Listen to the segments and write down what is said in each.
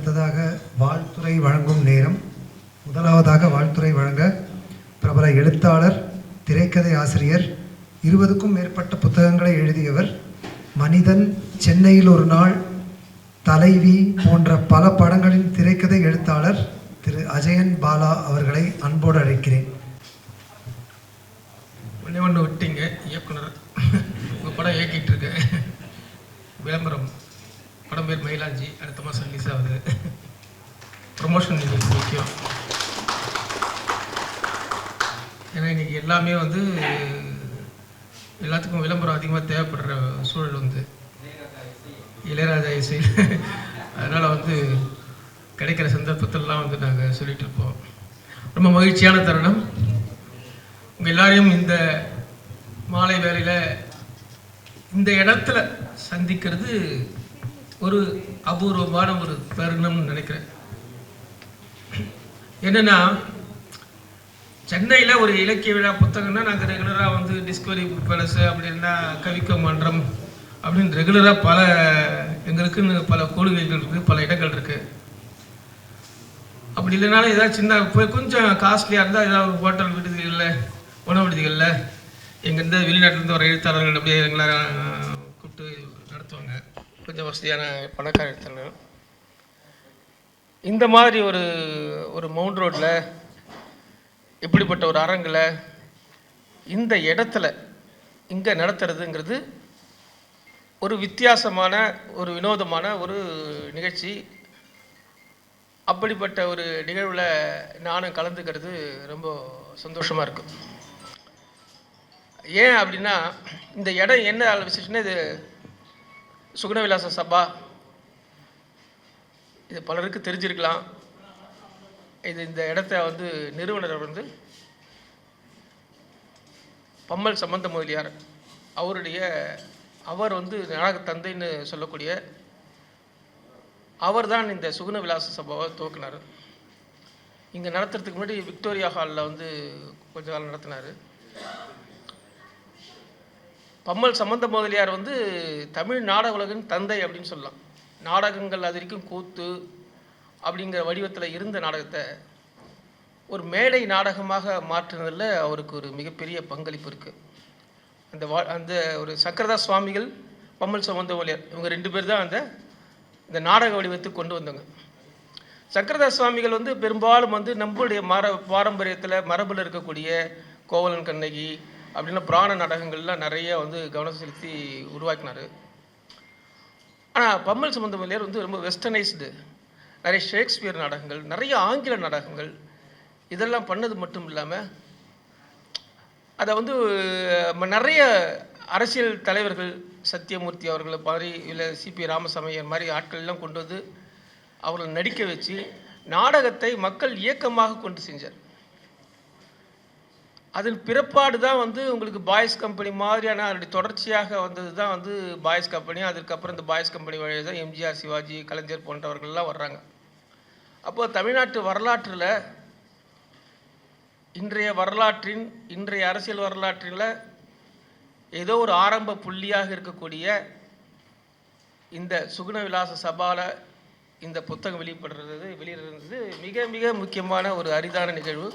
அடுத்ததாக வாழ்த்துறை வழங்கும் நேரம். முதலாவதாக வாழ்த்துறை வழங்க பிரபல எழுத்தாளர், திரைக்கதை ஆசிரியர், 20க்கும் மேற்பட்ட புத்தகங்களை எழுதியவர், மனிதன், சென்னையில் ஒரு நாள், தலைவி போன்ற பல படங்களின் திரைக்கதை எழுத்தாளர் திரு அஜயன் பாலா அவர்களை அன்போடு அழைக்கிறேன். ஒன்று விட்டீங்க இயக்குனர், உங்கள் படம் இயக்கிட்டு இருக்கேன். விளம்பரம் படம் பேர் மயிலாஞ்சி, அடுத்த மாதம் ரிலீஸ் ஆகுது. ப்ரொமோஷன் நிகழ்ச்சி முக்கியம். ஏன்னா இன்றைக்கி எல்லாமே எல்லாத்துக்கும் விளம்பரம் அதிகமாக தேவைப்படுற சூழல் இளையராஜா இசை. அதனால் கிடைக்கிற சந்தர்ப்பத்திலலாம் நாங்கள் சொல்லிகிட்டு இருப்போம். ரொம்ப மகிழ்ச்சியான தருணம். உங்கள் எல்லாரையும் இந்த மாலை வேளையில் இந்த இடத்துல சந்திக்கிறது ஒரு அபூர்வமான ஒரு தருணம்னு நினைக்கிறேன். என்னென்னா, சென்னையில் ஒரு இலக்கிய விழா புத்தகம்னா நாங்கள் ரெகுலராக டிஸ்கவரி புக் பேலஸ், அப்படின்னா கவிக்க மன்றம் அப்படின்னு ரெகுலராக எங்களுக்குன்னு பல கோடுகைகள் இருக்குது, பல இடங்கள் இருக்குது. அப்படி இல்லைனாலும் ஏதாவது சின்ன போய் கொஞ்சம் காஸ்ட்லியாக இருந்தால் ஏதாவது ஹோட்டல் விடுதிகளில், உணவு விடுதிகளில் எங்கேருந்து வெளிநாட்டிலேருந்து வர எழுத்தாளர்கள் அப்படியே எங்களை கூப்பிட்டு நடத்துவாங்க. கொஞ்சம் வசதியான பணக்கார எழுத்தாளர்கள். இந்த மாதிரி ஒரு மவுண்ட் ரோட்டில் இப்படிப்பட்ட ஒரு அரங்கில் இந்த இடத்துல இங்கே நடத்துறதுங்கிறது ஒரு வித்தியாசமான, ஒரு வினோதமான ஒரு நிகழ்ச்சி. அப்படிப்பட்ட ஒரு நிகழ்வில் நானும் கலந்துக்கிறது ரொம்ப சந்தோஷமாக இருக்கும். ஏன் அப்படின்னா, இந்த இடம் என்ன விசேஷம்னா, இது சுகுணவிலாச சபா. இது பலருக்கு தெரிஞ்சிருக்கலாம். இந்த இடத்த நிறுவனர் பம்மல் சம்பந்த முதலியார் அவர் நாடக தந்தைன்னு சொல்லக்கூடிய அவர் தான் இந்த சுகுண விலாச சபாவை துவக்கினார். இங்கே நடத்துறதுக்கு முன்னாடி விக்டோரியா ஹாலில் கொஞ்ச காலம் நடத்தினார். பம்மல் சம்பந்த முதலியார் தமிழ் நாடக உலகின் தந்தை அப்படின்னு சொல்லலாம். நாடகங்கள் அது வரைக்கும் கூத்து அப்படிங்கிற வடிவத்தில் இருந்த நாடகத்தை ஒரு மேடை நாடகமாக மாற்றுனதில் அவருக்கு ஒரு மிகப்பெரிய பங்களிப்பு இருக்குது. அந்த ஒரு சக்கரதாஸ் சுவாமிகள், பம்மல் சம்பந்த முதலியார், இவங்க 2 பேர் தான் இந்த நாடக வடிவத்துக்கு கொண்டு வந்தாங்க. சக்கரதாஸ் சுவாமிகள் பெரும்பாலும் நம்மளுடைய பாரம்பரியத்தில் மரபில் இருக்கக்கூடிய கோவலன் கண்ணகி அப்படின்னா புராண நாடகங்கள்லாம் நிறைய கவனம் செலுத்தி உருவாக்கினார். ஆனால் பம்மல் சம்பந்த முதலியார் ரொம்ப வெஸ்டர்னைஸ்டு, நிறைய ஷேக்ஸ்பியர் நாடகங்கள், நிறைய ஆங்கில நாடகங்கள், இதெல்லாம் பண்ணது மட்டும் இல்லாமல் அதை நிறைய அரசியல் தலைவர்கள், சத்தியமூர்த்தி அவர்களை மாதிரி, இல்லை சிபி ராமசாமியர் மாதிரி ஆட்கள்லாம் கொண்டு அவர்களை நடிக்க வச்சு நாடகத்தை மக்கள் இயக்கமாக கொண்டு செஞ்சார். அதன் பிறப்பாடு தான் உங்களுக்கு பாய்ஸ் கம்பெனி மாதிரியான அதனுடைய தொடர்ச்சியாக வந்தது தான் பாய்ஸ் கம்பெனி. அதுக்கப்புறம் இந்த பாய்ஸ் கம்பெனி வழியாக தான் எம்ஜிஆர், சிவாஜி, கலைஞர் போன்றவர்கள்லாம் வர்றாங்க. அப்போது தமிழ்நாட்டு வரலாற்றில், இன்றைய அரசியல் வரலாற்றில் ஏதோ ஒரு ஆரம்ப புள்ளியாக இருக்கக்கூடிய இந்த சுகுண விலாச சபாவில் இந்த புத்தகம் வெளியிடுறது மிக மிக முக்கியமான ஒரு அரிதான நிகழ்வு.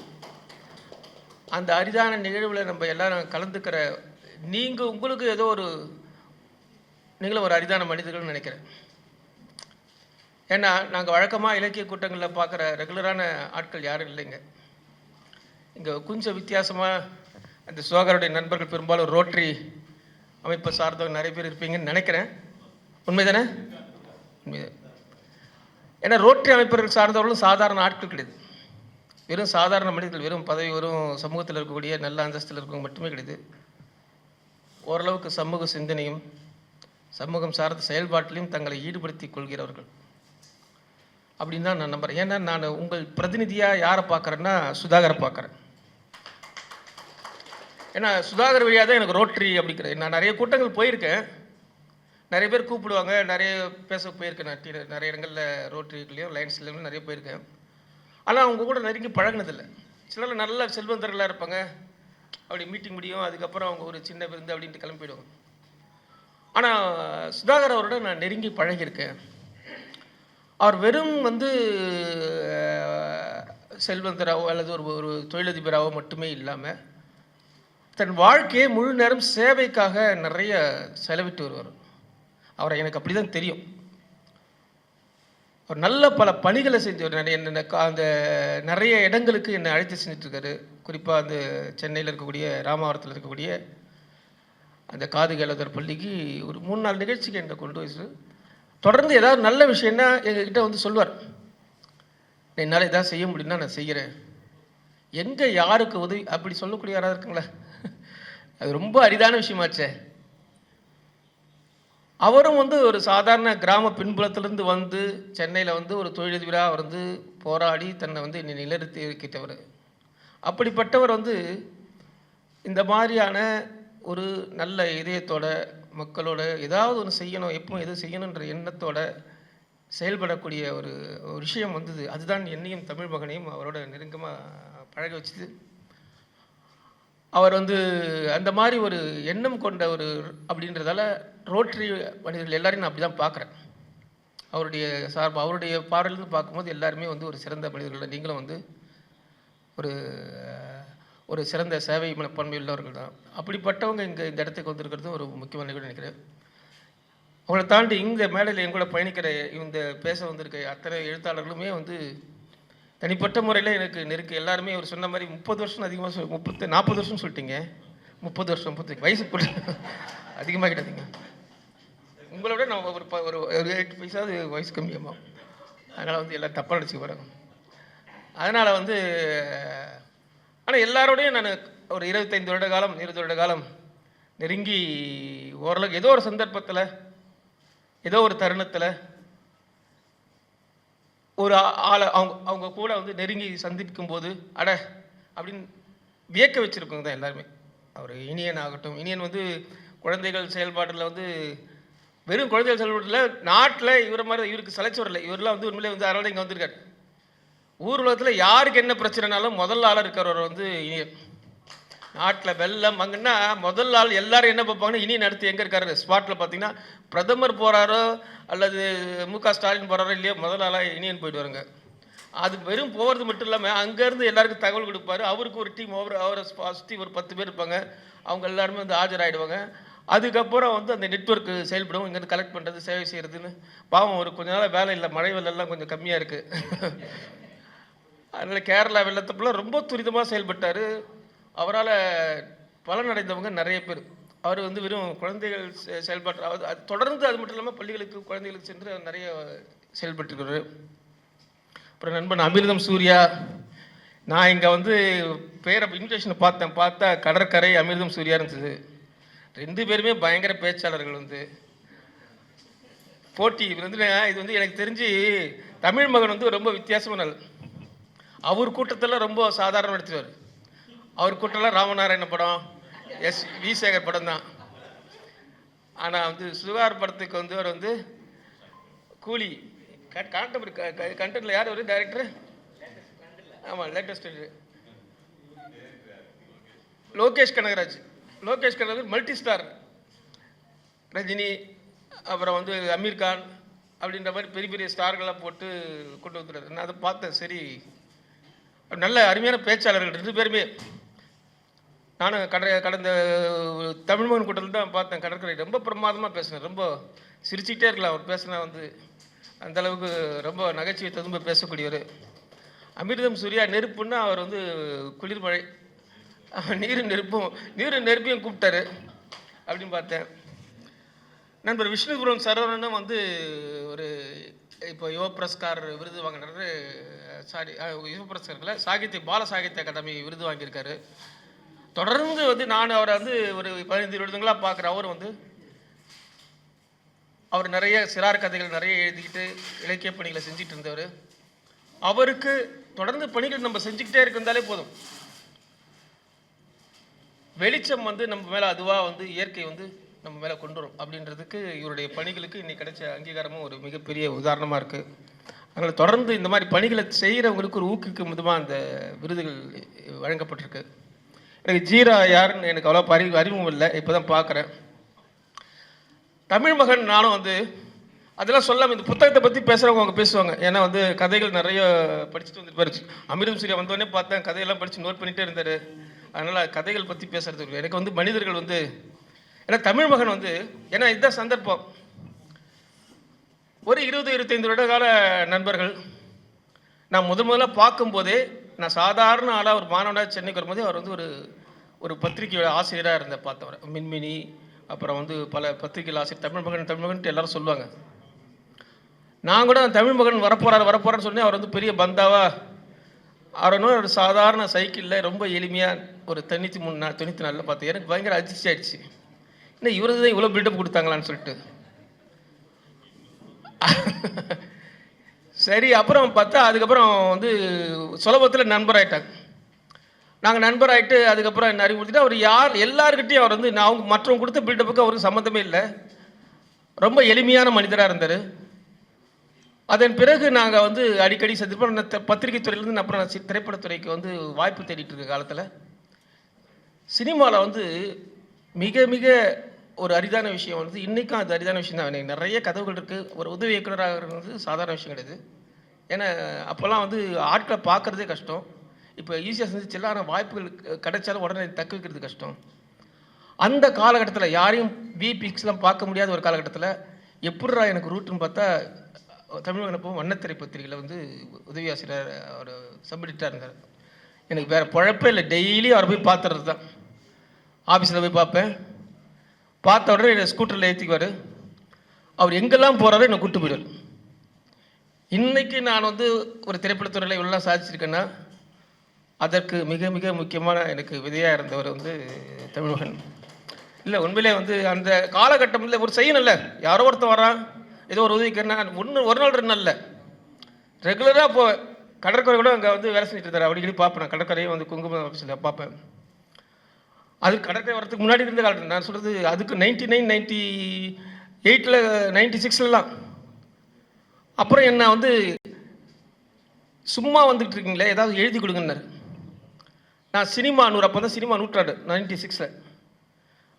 அந்த அரிதான நிகழ்வில் நம்ம எல்லாரும் கலந்துக்கிற உங்களுக்கு ஏதோ நீங்களும் ஒரு அரிதான மனிதர்கள்னு நினைக்கிறேன். ஏன்னா நாங்கள் வழக்கமாக இலக்கிய கூட்டங்களில் பார்க்குற ரெகுலரான ஆட்கள் யாரும் இல்லைங்க. இங்கே கொஞ்சம் வித்தியாசமாக அந்த சுகாதாரடைய நண்பர்கள் பெரும்பாலும் ரோட்டரி அமைப்பை சார்ந்தவங்க நிறைய பேர் இருப்பீங்கன்னு நினைக்கிறேன். உண்மைதானே? உண்மைதான். ஏன்னா ரோட்டரி அமைப்பர்கள் சார்ந்தவர்களும் சாதாரண ஆட்கள் கிடையாது. வெறும் சாதாரண மனிதர்கள், வெறும் பதவி, வெறும் சமூகத்தில் இருக்கக்கூடிய நல்ல அந்தஸ்தில் இருக்கவங்க மட்டுமே கிடையாது. ஓரளவுக்கு சமூக சிந்தனையும் சமூகம் சார்ந்த செயல்பாட்டிலையும் தங்களை ஈடுபடுத்தி கொள்கிறவர்கள் அப்படின்னு தான் நான் நம்புகிறேன். ஏன்னா நான் உங்கள் பிரதிநிதியாக யாரை பார்க்குறேன்னா சுதாகரை பார்க்குறேன். ஏன்னா சுதாகர் வழியாக தான் எனக்கு ரோட்டரி அப்படிங்கிறது. நான் நிறைய கூட்டங்கள் போயிருக்கேன், நிறைய பேர் கூப்பிடுவாங்க, நிறைய பேச போயிருக்கேன். நான் நிறைய இடங்களில் ரோட்டரிலையும் லைன்ஸ்லையும் நிறைய போயிருக்கேன். ஆனால் அவங்க கூட நெருங்கி பழகினதில்லை. சிலர் நல்ல செல்வந்தர்களாக இருப்பாங்க, அப்படி மீட்டிங் முடியும், அதுக்கப்புறம் அவங்க ஒரு சின்ன விருந்து அப்படின்ட்டு கிளம்பி போயிடுவாங்க. ஆனால் சுதாகர் அவரோட நான் நெருங்கி பழகியிருக்கேன். அவர் வெறும் வந்து செல்வந்தராகவோ அல்லது ஒரு ஒரு தொழிலதிபராகவோ மட்டுமே இல்லாமல் தன் வாழ்க்கையை முழு நேரம் சேவைக்காக நிறைய செலவிட்டு வருவார். அவரை எனக்கு அப்படி தான் தெரியும். அவர் நல்ல பல பணிகளை செஞ்சவர். அந்த நிறைய இடங்களுக்கு என்னை அழைத்து செஞ்சிட்ருக்காரு. குறிப்பாக அந்த சென்னையில் இருக்கக்கூடிய ராமாவரத்தில் இருக்கக்கூடிய அந்த காது கேளதர் பள்ளிக்கு ஒரு 3-4 நிகழ்ச்சிக்கு என்னை கொண்டு வச்சு தொடர்ந்து ஏதாவது நல்ல விஷயம்னா எங்ககிட்ட வந்து சொல்லுவார். என்னால் எதாவது செய்ய முடியும்னா நான் செய்கிறேன். எங்கே யாருக்கு உதவி அப்படி சொல்லக்கூடிய யாராவது இருக்குங்களா? அது ரொம்ப அரிதான விஷயமாச்சே. அவரும் வந்து ஒரு சாதாரண கிராம பின்புலத்திலிருந்து வந்து சென்னையில் வந்து ஒரு தொழிலதிபராக வந்து போராடி தன்னை வந்து நிலைநிறுத்தி இருக்கிட்டவர். அப்படிப்பட்டவர் வந்து இந்த மாதிரியான ஒரு நல்ல இதயத்தோட மக்களோட ஏதாவது ஒன்று செய்யணும், எப்பவும் எது செய்யணுன்ற எண்ணத்தோட செயல்படக்கூடிய ஒரு விஷயம் வந்தது. அதுதான் என்னையும் தமிழ் மகனையும் அவரோட நெருக்கமாக பழக வச்சுது. அவர் வந்து அந்த மாதிரி ஒரு எண்ணம் கொண்ட ஒரு அப்படின்றதால ரோட்டரி மனிதர்கள் எல்லாரையும் நான் அப்படி தான் பார்க்குறேன். அவருடைய அவருடைய பார்வையிலிருந்து பார்க்கும்போது எல்லாருமே வந்து ஒரு சிறந்த மனிதர்கள். நீங்களும் வந்து ஒரு ஒரு சிறந்த சேவை மனப்பான்மை உள்ளவர்கள் தான். அப்படிப்பட்டவங்க இந்த இடத்துக்கு வந்திருக்கிறது ஒரு முக்கியமான நிகழ்வு நினைக்கிறேன். அவங்களை தாண்டி இந்த மேடையில் எங்கூட பயணிக்கிற இந்த பேச வந்திருக்க அத்தனை எழுத்தாளர்களுமே வந்து தனிப்பட்ட முறையில் எனக்கு நெருக்கு. எல்லாருமே அவர் சொன்ன மாதிரி 30 வருஷம் அதிகமாக 40 வருஷம் சொல்லிட்டீங்க. 30 வருஷம் 30 வயசு அதிகமாக கிட்டாதீங்க. உங்களோட நான் ஒரு 8 வயசாவது வயசு கம்மியாமா. அதனால் வந்து எல்லாம் தப்பாக நினச்சிக்க போகிறாங்க. அதனால் வந்து ஆனால் எல்லாரோடையும் நான் ஒரு 25 வருட காலம் 20 வருட காலம் நெருங்கி ஓரளவுக்கு ஏதோ ஒரு சந்தர்ப்பத்தில் ஏதோ ஒரு தருணத்தில் ஒரு ஆளை அவங்க கூட வந்து நெருங்கி சந்திக்கும் போது அட அப்படின்னு வியக்க வச்சுருக்கோங்க தான் எல்லாருமே. அவர் இனியன் ஆகட்டும். இனியன் வந்து குழந்தைகள் செயல்பாட்டில் வந்து வெறும் குழந்தைகள் செயல்பாட்டில் நாட்டில் இவருக்கு சலைச்சவர் இல்லை. இவரெல்லாம் வந்து உண்மையிலே வந்து அதனால இங்கே வந்திருக்காரு. ஊர் உலகத்தில் யாருக்கு என்ன பிரச்சனைனாலும் முதல் ஆளாக இருக்கிறவர் வந்து இனியன். நாட்டில் வெள்ளம் அங்கன்னா முதல் ஆள் எல்லாரும் என்ன பார்ப்பாங்கன்னா இனியன் அடுத்து எங்கே இருக்காரு ஸ்பாட்டில் பார்த்தீங்கன்னா பிரதமர் போகிறாரோ அல்லது MK ஸ்டாலின் போகிறாரோ இல்லையோ முதல் ஆளாக இனியன் போயிட்டு வருங்க. அது வெறும் போகிறது மட்டும் இல்லாமல் அங்கேருந்து எல்லாருக்கும் தகவல் கொடுப்பாரு. அவருக்கு ஒரு டீம் அவரை சுற்றி ஒரு 10 பேர் இருப்பாங்க. அவங்க எல்லாருமே வந்து ஆஜராகிடுவாங்க. அதுக்கப்புறம் வந்து அந்த நெட்வொர்க்கு செயல்படும். இங்கேருந்து கலெக்ட் பண்ணுறது சேவை செய்கிறதுன்னு. பாவம் ஒரு கொஞ்ச நாள் வேலை இல்லை, மழை வெள்ளம்லாம் கொஞ்சம் கம்மியாக இருக்குது. அதனால் கேரளா வெள்ளத்தப்பெல்லாம் ரொம்ப துரிதமாக செயல்பட்டார். அவரால் பலனடைந்தவங்க நிறைய பேர். அவர் வந்து வெறும் குழந்தைகள் செயல்பாட்டு அது தொடர்ந்து அது மட்டும் இல்லாமல் பள்ளிகளுக்கு குழந்தைகளுக்கு சென்று நிறைய செயல்பட்டுருக்காரு. அப்புறம் நண்பன் அமிர்தம் சூர்யா. நான் இங்கே வந்து பேரை இன்விடேஷனை பார்த்தா கடற்கரை அமிர்தம் சூர்யா இருந்துச்சு. 2 பேருமே பயங்கர பேச்சாளர்கள். வந்து போட்டி வந்து இது வந்து எனக்கு தெரிஞ்சு தமிழ் மகன் வந்து ரொம்ப வித்தியாசமான ஆள். அவர் கூட்டத்தில் ரொம்ப சாதாரண நடத்துவார். அவர் கூட்டம்லாம் ராமநாராயண படம், வி சேகர் படம் தான். ஆனால் வந்து சுகார் படத்துக்கு வந்து அவர் வந்து கூலி கண்டென்ட்ல யார் ஒரு டைரக்டர்? ஆமாம், latest Lokesh Kanagaraj multi star. Rajini அப்புறம் வந்து அமீர் கான் அப்படின்ற மாதிரி பெரிய பெரிய ஸ்டார்கள்லாம் போட்டு கொண்டு வந்துடுறாரு. நான் அதை பார்த்தேன். சரி, நல்ல அருமையான பேச்சாளர்கள் 2 பேருமே. நானும் கடந்த தமிழ்மகன் கூட்டத்தில் தான் பார்த்தேன். கடற்கரை ரொம்ப பிரமாதமாக பேசினேன். ரொம்ப சிரிச்சுக்கிட்டே இருக்கலாம் அவர் பேசினா. வந்து அந்தளவுக்கு ரொம்ப நகைச்சுவை ததும்ப பேசக்கூடியவர். அமிர்தம் சூர்யா நெருப்புன்னா அவர் வந்து குளிர்மழை. நீரும் நெருப்பையும் கூப்பிட்டாரு அப்படின்னு பார்த்தேன். நண்பர் விஷ்ணுபுரம் சரவணனும் வந்து ஒரு இப்போ யுவ புரஸ்கார் விருது வாங்கினாரு. யுவ புரஸ்காரில் பால சாகித்ய அகாடமி விருது வாங்கியிருக்காரு. தொடர்ந்து வந்து நான் அவரை வந்து ஒரு 15 வருடங்களாக பார்க்குறேன். அவர் நிறைய சிறார் கதைகள் நிறைய எழுதிக்கிட்டு இலக்கிய பணிகளை செஞ்சுட்டு இருந்தவர். அவருக்கு தொடர்ந்து பணிகள் நம்ம செஞ்சுக்கிட்டே இருந்தாலே போதும். வெளிச்சம் வந்து நம்ம மேலே அதுவாக வந்து இயற்கை வந்து நம்ம மேலே கொண்டு வரும் அப்படின்றதுக்கு இவருடைய பணிகளுக்கு இன்னைக்கு கிடைச்ச அங்கீகாரமும் ஒரு மிகப்பெரிய உதாரணமாக இருக்குது. அதனால் தொடர்ந்து இந்த மாதிரி பணிகளை செய்கிறவங்களுக்கு ஒரு ஊக்குவிக்கும் விதமாக அந்த விருதுகள் வழங்கப்பட்டிருக்கு. எனக்கு ஜீரா யாருன்னு எனக்கு அவ்வளோ அறிமுகம் இல்லை, இப்போ தான் பார்க்குறேன். தமிழ் மகன் நானும் வந்து அதெல்லாம் சொல்லாமல் இந்த புத்தகத்தை பற்றி பேசுகிறவங்க அவங்க பேசுவாங்க. ஏன்னா வந்து கதைகள் நிறைய படிச்சுட்டு வந்துருப்பாரு. அமிர்தம் சூர்யா வந்தோடனே பார்த்தேன், கதையெல்லாம் படித்து நோட் பண்ணிகிட்டே இருந்தார். அதனால் கதைகள் பற்றி பேசுறது எனக்கு வந்து மனிதர்கள் வந்து, ஏன்னா தமிழ் மகன் வந்து, ஏன்னா இதுதான் சந்தர்ப்பம். ஒரு 20-25 வருட கால நண்பர்கள். நான் முதல்ல பார்க்கும்போதே, நான் சாதாரண ஆளாக ஒரு மாணவனாக சென்னைக்கு வரும்போதே அவர் வந்து ஒரு பத்திரிகையோட ஆசிரியராக இருந்த பார்த்தவர். மின்மினி, அப்புறம் வந்து பல பத்திரிகைகள் ஆசிரியர். தமிழ் மகன்ட்டு எல்லாரும் சொல்லுவாங்க. நான் கூட தமிழ் மகன் வரப்போறான்னு சொன்னேன். அவர் வந்து பெரிய பந்தாவா, அவர் ஒரு சாதாரண சைக்கிளில் ரொம்ப எளிமையாக ஒரு 93-94 பார்த்தேன். எனக்கு பயங்கர அதிர்ச்சி ஆயிடுச்சு. இன்னும் இவரது தான் இவ்வளோ பில்டப் கொடுத்தாங்களான்னு சொல்லிட்டு. சரி, அப்புறம் பார்த்தா அதுக்கப்புறம் வந்து சுலபத்தில் நண்பராயிட்டாங்க. நாங்கள் நண்பராயிட்டு அதுக்கப்புறம் என்ன அறிவுறுத்திட்டு அவர் எல்லாருக்கிட்டையும் அவர் வந்து நான் மற்றவங்க கொடுத்த பில்டப்புக்கு அவருக்கு சம்மந்தமே இல்லை. ரொம்ப எளிமையான மனிதராக இருந்தார். அதன் பிறகு நாங்கள் வந்து அடிக்கடி சந்திப்போம். பத்திரிகை துறையிலேருந்து அப்புறம் நான் திரைப்படத்துறைக்கு வந்து வாய்ப்பு தேடிட்டு இருக்க காலத்தில் சினிமாவில் வந்து மிக மிக ஒரு அரிதான விஷயம் வந்து, இன்றைக்கும் அது அரிதான விஷயம் தான். எனக்கு நிறைய கதவுகள் இருக்குது. ஒரு உதவி இயக்குனராக வந்து சாதாரண விஷயம் கிடையாது. ஏன்னா அப்போல்லாம் வந்து ஆட்களை பார்க்குறதே கஷ்டம். இப்போ ஈஸியாக செஞ்சிச்சில்ல, ஆனால் வாய்ப்புகள் கிடைச்சாலும் உடனே தக்க வைக்கிறது கஷ்டம். அந்த காலகட்டத்தில் யாரையும் பிபிக்ஸ்லாம் பார்க்க முடியாத ஒரு காலகட்டத்தில் எப்படிரா எனக்கு ரூட்டுன்னு பார்த்தா, தமிழ் வண்ணத்திரை பத்திரிகையில் வந்து உதவி ஆசிரியர் அவர் சப்எடிட்டாக இருந்தார். எனக்கு வேறு பழப்பே இல்லை. டெய்லி அவரை போய் பார்த்துறது தான். ஆஃபீஸில் போய் பார்ப்பேன். பார்த்த உடனே என்னை ஸ்கூட்டரில் ஏற்றிக்குவார். அவர் எங்கெல்லாம் போகிறாரோ என்னை கூப்பிட்டு போயிடுவார். இன்றைக்கி நான் வந்து ஒரு திரைப்படத்துறையில் இவ்வளோ சாதிச்சிருக்கேன்னா அதற்கு மிக மிக முக்கியமான எனக்கு விதையாக இருந்தவர் வந்து தமிழ்மகன். இல்லை, உண்மையிலே வந்து அந்த காலகட்டம் இல்லை, ஒரு செய்யணும்ல, யாரோ ஒருத்தர் வரான், ஏதோ ஒரு உதவிக்கிறேன்னா ஒரு நாள் 2 நாள் இல்லை, ரெகுலராக போவேன். கடற்கரை கூட அங்கே வந்து வேலை செஞ்சுட்டு இருந்தார். அடிக்கடி பார்ப்பேன். நான் கடற்கரையை வந்து குங்கும ஆஃபீஸில் பார்ப்பேன். அது கடற்கரை வரதுக்கு முன்னாடி இருந்த காலம் நான் சொல்கிறது. அதுக்கு 99, 98, 96லலாம். அப்புறம் என்ன வந்து சும்மா வந்துட்டு இருக்கீங்களே, ஏதாவது எழுதி கொடுங்கன்னாரு. நான் சினிமா 100, அப்போ தான் சினிமா 100 96.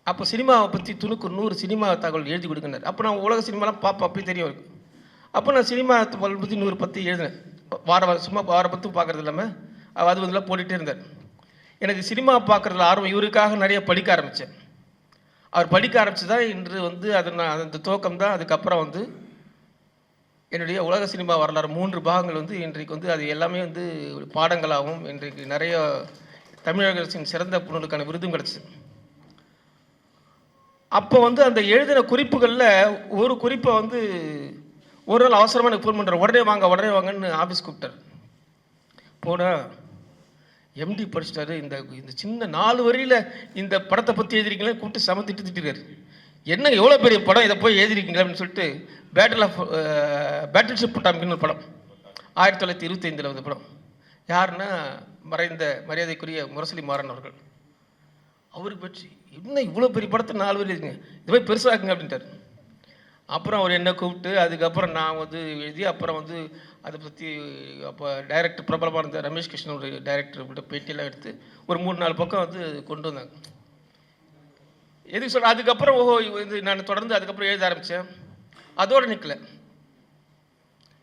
அப்போ சினிமாவை பற்றி 100 சினிமா தகவல் எழுதி கொடுங்கன்னாரு. அப்போ நான் உலக சினிமாலாம் பார்ப்பேன், அப்படி தெரியும் அவருக்கு. அப்போ நான் சினிமா பற்றி 100 பற்றி எழுதினேன். சும்மா வார பத்து பார்க்குறது இல்லாமல் அது இதெல்லாம் போட்டுகிட்டே இருந்தார். எனக்கு சினிமா பார்க்குறதுல ஆர்வம், இவருக்காக நிறைய படிக்க ஆரம்பித்தேன். அவர் படிக்க ஆரம்பித்து தான் இன்று வந்து அந்த துவக்கம் தான். அதுக்கப்புறம் வந்து என்னுடைய உலக சினிமா வரலாறு 3 பாகங்கள் வந்து இன்றைக்கு வந்து அது எல்லாமே வந்து பாடங்களாகவும் இன்றைக்கு நிறைய தமிழக அரசின் சிறந்த புனலுக்கான விருதும் கிடச்சிது. அப்போ வந்து அந்த எழுதின குறிப்புகளில் ஒரு குறிப்பை வந்து ஒரு நாள் அவசரமாக எனக்கு ஃபோன் பண்ணுறார். உடனே வாங்கன்னு ஆஃபீஸ் கூப்பிட்டார். போனால் எம்டி படிச்சிட்டாரு. இந்த சின்ன 4 வரியில் இந்த படத்தை பற்றி எழுதிருக்கீங்களே கூப்பிட்டு சமத்திட்டு திட்டிருக்காரு. என்ன எவ்வளோ பெரிய படம், இதை போய் எழுதிருக்கீங்களா அப்படின்னு சொல்லிட்டு பேட்டில் ஷிப் டாமிக்னு ஒரு படம் 1925 வந்த படம். யாருன்னா மறைந்த மரியாதைக்குரிய முரசொலி மாறன் அவர்கள். அவருக்கு பற்றி இன்னும் இவ்வளோ பெரிய படத்தை 4 வரி இருக்குங்க, இது போய் பெருசாக்குங்க அப்படின்ட்டார். அப்புறம் அவர் என்ன கூப்பிட்டு அதுக்கப்புறம் நான் வந்து எழுதி அப்புறம் வந்து அதை பற்றி அப்போ டைரக்டர் பிரபலமாக இருந்த ரமேஷ் கிருஷ்ணன் ஒரு டைரக்டர் பேட்டியெல்லாம் எடுத்து ஒரு 3-4 பக்கம் வந்து கொண்டு வந்தாங்க. எதுக்கு சொல்கிறேன், அதுக்கப்புறம் இது நான் தொடர்ந்து அதுக்கப்புறம் எழுத ஆரம்பித்தேன். அதோடு நிற்கலை.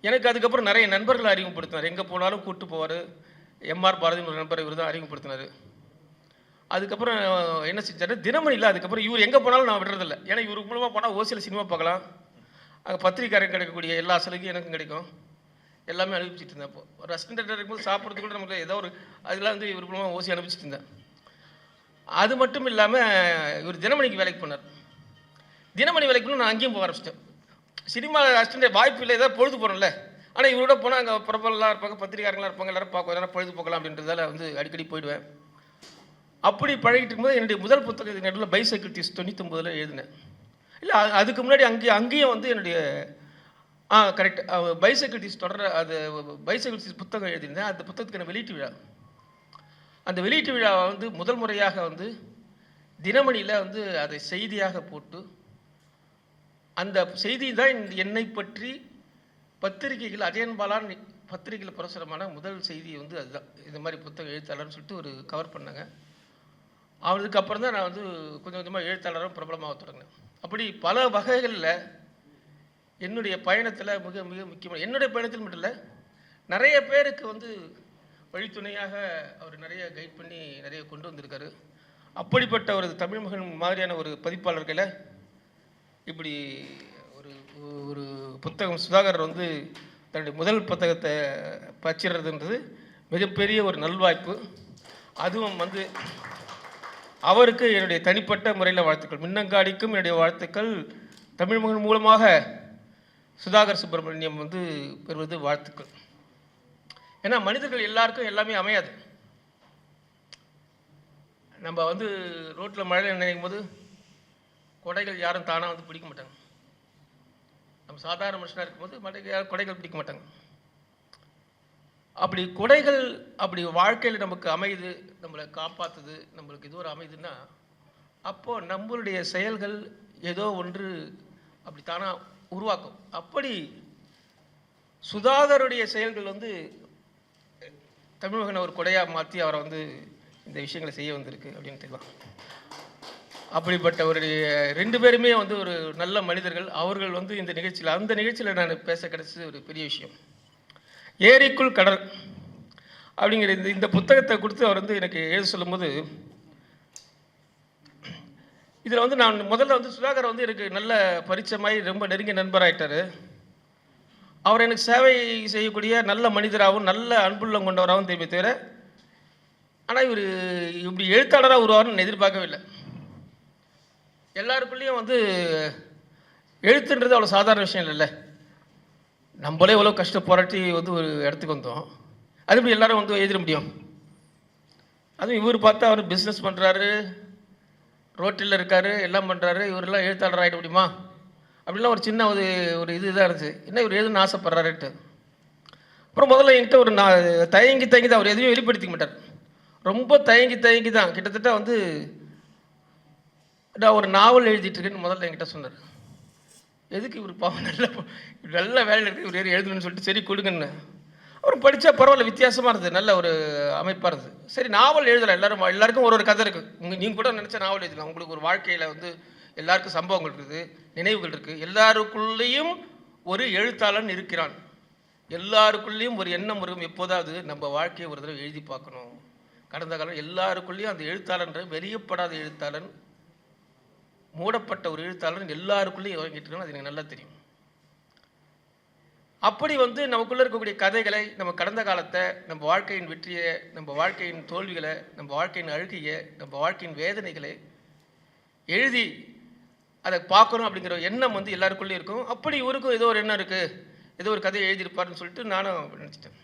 எனக்கு அதுக்கப்புறம் நிறைய நண்பர்களை அறிமுகப்படுத்தினார். எங்கே போனாலும் கூப்பிட்டு போவார். எம்ஆர் பாரதின்னு ஒரு நண்பர் இவர் தான் அறிமுகப்படுத்தினார். அதுக்கப்புறம் என்ன செஞ்சார், தினமணியில் அதுக்கப்புறம் இவர் எங்கே போனாலும் நான் விடுறதில்லை. ஏன்னா இவருக்கு மூலமாக போனால் ஓசியில் சினிமா பார்க்கலாம், அங்கே பத்திரிக்காரங்க கிடைக்கக்கூடிய எல்லா சலுகையும் எனக்கும் கிடைக்கும், எல்லாமே அனுப்பிச்சிட்டு இருந்தேன். அப்போ ஒரு அசிஸ்டன்ட் இருக்கும்போது சாப்பிட்றது கூட நமக்கு ஏதோ ஒரு அதெல்லாம் வந்து இவர் மூலமாக ஓசி அனுப்பிச்சிட்டு இருந்தேன். அது மட்டும் இல்லாமல் இவர் தினமணிக்கு வேலைக்கு போனார். தினமணி வேலைக்கு போனால் நான் அங்கேயும் போக ஆரம்பிச்சிட்டேன். சினிமா அசிஸ்டன்ட் வாய்ப்பு இல்லை, ஏதாவது பொழுது போகிறோம்ல. ஆனால் இவரோட போனால் அங்கே பிரபலம்லாம் இருப்பாங்க, பத்திரிக்காரங்களாம் இருப்பாங்க, எல்லாரும் பார்க்க நேரம் பொழுது போகலாம் அப்படின்றதால வந்து அடிக்கடி போயிடுவேன். அப்படி பழகிட்டு இருக்கும்போது என்னுடைய முதல் புத்தகத்துக்கு நடுவில் பைசைக்கிள் தீவ்ஸ் 99 எழுதினேன். இல்லை, அதுக்கு முன்னாடி அங்கேயும் வந்து என்னுடைய கரெக்ட் பைசைக்கிள் தீவ்ஸ் அது பைசைக்கிள் தீவ்ஸ் புத்தகம் எழுதியிருந்தேன். அந்த புத்தகத்துக்கான வெளியீட்டு விழா, அந்த வெளியீட்டு விழாவை வந்து முதல் முறையாக வந்து தினமணியில் வந்து அதை செய்தியாக போட்டு, அந்த செய்தி தான் என்னை பற்றி பத்திரிகைகள் அஜயன்பாலான் பத்திரிகையில் பிரசுரமான முதல் செய்தி வந்து அதுதான். இந்த மாதிரி புத்தகம் எழுத்தாளர்னு சொல்லிட்டு ஒரு கவர் பண்ணாங்க. அதுக்கப்புறம் தான் நான் வந்து கொஞ்சம் கொஞ்சமாக எழுத்தாளரும் பிரபலமாக தொடங்கினேன். அப்படி பல வகைகளில் என்னுடைய பயணத்தில் மிக மிக முக்கியமான, என்னுடைய பயணத்தில் மட்டும் இல்லை, நிறைய பேருக்கு வந்து வழித்துணையாக அவர் நிறைய கைட் பண்ணி நிறைய கொண்டு வந்திருக்காரு. அப்படிப்பட்ட ஒரு தமிழ் மகன் மாதிரியான ஒரு பதிப்பாளர்களை இப்படி ஒரு ஒரு புத்தகம் சுதாகர் வந்து தன்னுடைய முதல் புத்தகத்தை பச்சிடுறதுன்றது மிகப்பெரிய ஒரு நல்வாய்ப்பு. அதுவும் வந்து அவருக்கு என்னுடைய தனிப்பட்ட முறையில் வாழ்த்துக்கள். மின்னங்காடிக்கும் என்னுடைய வாழ்த்துக்கள். தமிழ் மகன் மூலமாக சுதாகர் சுப்பிரமணியம் வந்து பெறுவது வாழ்த்துக்கள். ஏன்னா மனிதர்கள் எல்லாருக்கும் எல்லாமே அமையாது. நம்ம வந்து ரோட்டில் மழையில் நினைக்கும் போது கொடைகள் யாரும் தானாக வந்து பிடிக்க மாட்டாங்க. நம்ம சாதாரண மனுஷனாக இருக்கும்போது கொடைகள் பிடிக்க மாட்டாங்க. அப்படி கொடைகள் அப்படி வாழ்க்கையில் நமக்கு அமையுது, நம்மளை காப்பாற்றுது, நம்மளுக்கு இது ஒரு அமையுதுன்னா அப்போது நம்மளுடைய செயல்கள் ஏதோ ஒன்று அப்படி தானாக உருவாக்கும். அப்படி சுதாகருடைய செயல்கள் வந்து தமிழ்மகனை ஒரு கொடையாக மாற்றி அவரை வந்து இந்த விஷயங்களை செய்ய வந்திருக்கு அப்படின்னு தெரியலாம். அப்படிப்பட்ட ஒரு 2 பேருமே வந்து ஒரு நல்ல மனிதர்கள். அவர்கள் வந்து இந்த நிகழ்ச்சியில், அந்த நிகழ்ச்சியில் நான் பேச கிடைச்சது ஒரு பெரிய விஷயம். ஏரிக்குள் கடல் அப்படிங்கிற இந்த புத்தகத்தை கொடுத்து அவர் வந்து எனக்கு எழுத சொல்லும்போது, இதில் வந்து நான் முதல்ல வந்து சுதாகர் வந்து எனக்கு நல்ல பரிச்சயமாய் ரொம்ப நெருங்கிய நண்பராகிட்டார். அவர் எனக்கு சேவை செய்யக்கூடிய நல்ல மனிதராகவும் நல்ல அன்புள்ளம் கொண்டவராகவும் தெரியுமே தவிர, ஆனால் இவர் இப்படி எழுத்தாளராக உருவாருன்னு எதிர்பார்க்கவே இல்லை. எல்லாருக்குள்ளேயும் வந்து எழுத்துன்றது அவ்வளோ சாதாரண விஷயம் இல்லைல்ல. நம்மளே எவ்வளோ கஷ்டப்போராட்டி வந்து ஒரு இடத்துக்கு வந்தோம், அது எப்படி எல்லாரும் வந்து எழுதிட முடியும்? அதுவும் இவர் பார்த்தா அவர் பிஸ்னஸ் பண்ணுறாரு, ரோட்டில் இருக்கார், எல்லாம் பண்ணுறாரு, இவரெல்லாம் எழுத்தாளர் ஆகிட முடியுமா அப்படிலாம் ஒரு சின்ன ஒரு இதுதான் இருந்துச்சு. என்ன இவர் எழுதுன்னு ஆசைப்பட்றாருன்ட்டு. அப்புறம் முதல்ல என்கிட்ட ஒரு தயங்கி தான், அவர் எதுவுமே வெளிப்படுத்திக்க மாட்டார். ரொம்ப தயங்கி தான் கிட்டத்தட்ட வந்து நான் ஒரு நாவல் எழுதிட்டுருக்கேன்னு முதல்ல என்கிட்ட சொன்னார். எதுக்கு இவர் பாவம் நல்ல வேலையில் இருக்குது, இவர் எழுதணும்னு சொல்லிட்டு சரி கொடுங்கன்னு. அவர் படித்தா பரவாயில்ல, வித்தியாசமாக இருந்தது, நல்ல ஒரு அமைப்பாக இருந்தது. சரி நாவல் எழுதலாம், எல்லாருக்கும் ஒரு கதை இருக்குது. நீங்கள் கூட நினச்சா நாவல் எழுதலாம். உங்களுக்கு ஒரு வாழ்க்கையில் வந்து எல்லாருக்கும் சம்பவங்கள் இருக்குது, நினைவுகள் இருக்குது. எல்லாருக்குள்ளேயும் ஒரு எழுத்தாளன் இருக்கிறான். எல்லாருக்குள்ளேயும் ஒரு எண்ணம் இருக்கும், எப்போதாவது நம்ம வாழ்க்கையை ஒரு தடவை எழுதி பார்க்கணும். கடந்த காலம் எல்லாருக்குள்ளேயும் அந்த எழுத்தாளன்ற வெளியப்படாத எழுத்தாளன், மூடப்பட்ட ஒரு எழுத்தாளன் எல்லாருக்குள்ளேயும் இறங்கிட்டு இருக்கான்னு அது எனக்கு நல்லா தெரியும். அப்படி வந்து நமக்குள்ளே இருக்கக்கூடிய கதைகளை, நம்ம கடந்த காலத்தை, நம்ம வாழ்க்கையின் வெற்றியை, நம்ம வாழ்க்கையின் தோல்விகளை, நம்ம வாழ்க்கையின் அழுகையை, நம்ம வாழ்க்கையின் வேதனைகளை எழுதி அதை பார்க்கணும் அப்படிங்கிற எண்ணம் வந்து எல்லாருக்குள்ளேயும் இருக்கும். அப்படி இவருக்கும் ஏதோ ஒரு எண்ணம் இருக்குது, ஏதோ ஒரு கதையை எழுதியிருப்பாருன்னு சொல்லிட்டு நானும் நினச்சிட்டேன்.